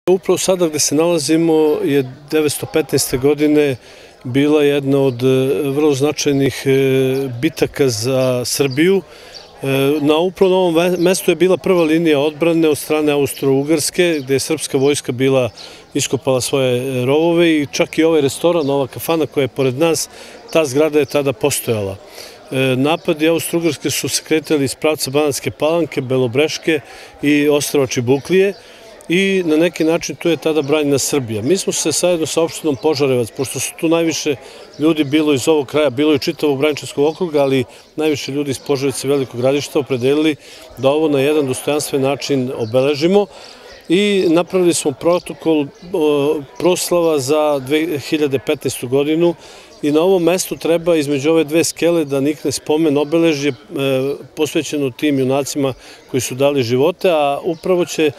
Upravo sada gde se nalazimo je 1915. godine bila jedna od vrlo značajnih bitaka za Srbiju. Upravo na ovom mestu je bila prva linija odbrane od strane Austro-Ugarske, gde je srpska vojska bila iskopala svoje rovove i čak i ovaj restoran, ova kafana koja je pored nas, ta zgrada je tada postojala. Napadi Austro-Ugarske su se kretali iz pravca Banatske Palanke, Belobreške i ostrva Čibuklije i na neki način tu je tada branjena Srbija. Mi smo se zajedno sa opštinom Požarevac, pošto su tu najviše ljudi bilo iz ovog kraja, bilo je čitavog Braničevskog okruga, ali najviše ljudi iz Požarevca i Velikog Gradišta opredelili da ovo na jedan dostojanstven način obeležimo i napravili smo protokol proslava za 2015. godinu i na ovom mestu treba između ove dve skele da nikne spomen obeležje posvećeno tim junacima koji su dali živote, a upravo će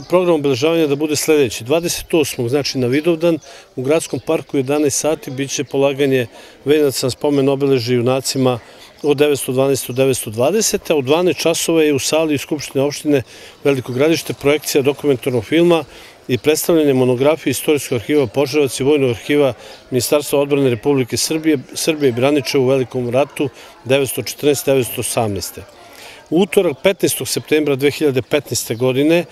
program obeležavanja da bude sledeći. 28. znači na Vidovdan u Gradskom parku u 11 sati biće polaganje venaca na spomen obeležje junacima od 912. do 920. a u 12 časova je u sali Skupštine opštine Veliko Gradište projekcija dokumentarnog filma i predstavljanje monografije Istorijskog arhiva Požarevac i Vojnog arhiva Ministarstva odbrane Republike Srbije i Braničeva u Velikom ratu 1914-1918. U utorak 15. septembra 2015. godine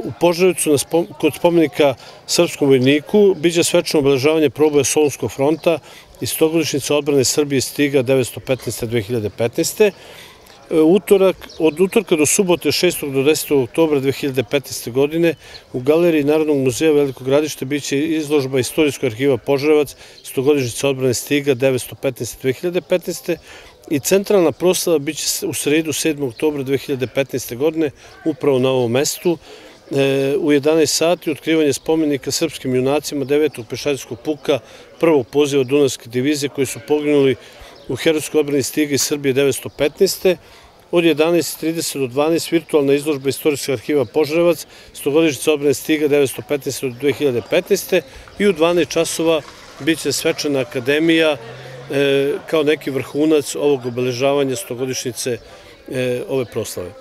u Požarevcu kod spomenika srpskom vojniku biće svečano obeležavanje proboja Solunskog fronta i 100-godišnjica odbrane Srbije stiga 1915-2015. Od utorka do subote 6. do 10. oktobra 2015. godine u Galeriji Narodnog muzeja Veliko Gradište biće izložba Istorijskog arhiva Požarevac, 100-godišnjica odbrane stiga 1915-2015. i centralna proslava biće u sredu 7. oktobra 2015. godine upravo na ovom mestu u 11 sati otkrivanje spomenika srpskim junacima 9. pešadijskog puka prvog poziva Dunavske divizije koji su poginuli u herojskoj odbrani stiga iz Srbije 1915. Od 11.30 do 12 virtualna izložba Istorijskog arhiva Požarevac, 100-godišnjica odbrane stiga 1915. do 2015. i u 12 časova biće svečana akademija kao neki vrhunac ovog obeležavanja 100-godišnjice ove proslave.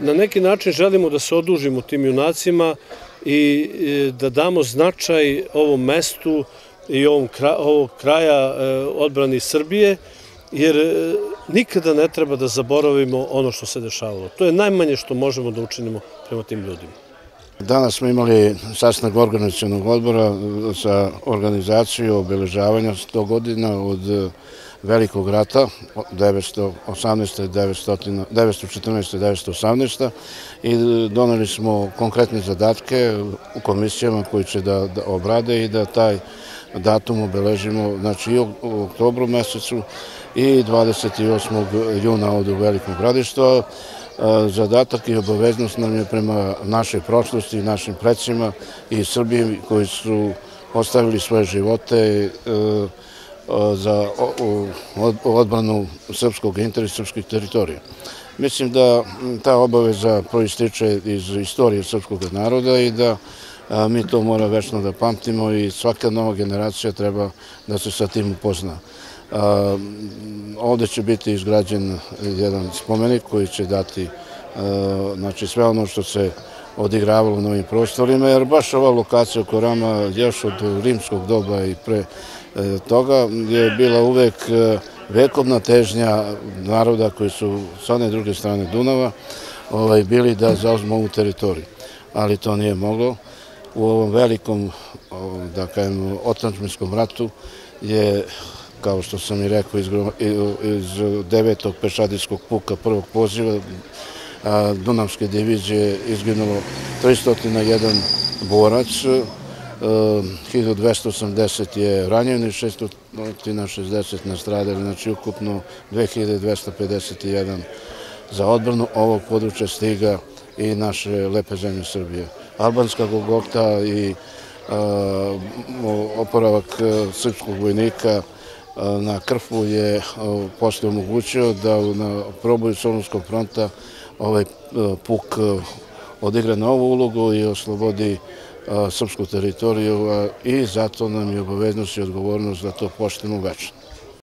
Na neki način želimo da se odužimo tim junacima i da damo značaj ovom mestu i ovog kraja odbrani Srbije, jer nikada ne treba da zaboravimo ono što se dešavalo. To je najmanje što možemo da učinimo prema tim ljudima. Danas smo imali sastanak organizacionog odbora za organizaciju obeležavanja 100 godina od Velikog rata 914-918 i doneli smo konkretne zadatke u komisijama koji će da obrade i da taj datum obeležimo znači i u oktobru mesecu i 28. juna ovde u Velikom Gradištu. Zadatak i obaveznost nam je prema našoj prošlosti i našim predsima i Srbiji koji su ostavili svoje živote za odbranu srpskog interesa, srpskih teritorija. Mislim da ta obaveza proističe iz istorije srpskog naroda i da mi to mora večno da pamtimo i svaka nova generacija treba da se sa tim upozna. Ovde će biti izgrađen jedan spomenik koji će dati znači sve ono što se odigravalo na ovim prostorima, jer baš ova lokacija oko Rama još od rimskog doba i pre toga je bila uvek vekovna težnja naroda koji su sa one druge strane Dunava bili da zauzmu ovu teritoriju, ali to nije moglo. U ovom velikom, da kažem, otadžbinskom ratu je, kao što sam i rekao, iz 9. pešadijskog puka prvog poziva Dunavske divizije izginulo 301 borac, 1280 je ranjeni, 660 nastradali, znači ukupno 2251 za odbranu ovog područja stiga i naše lepe zemlje Srbije. Albanska Golgota i oporavak srpskog vojnika na Krfu je posle omogućio da na proboju Solunskog fronta ovaj puk odigra novu ulogu i oslobodi srpsku teritoriju i zato nam je obaveznost i odgovornost da to poštujemo večno.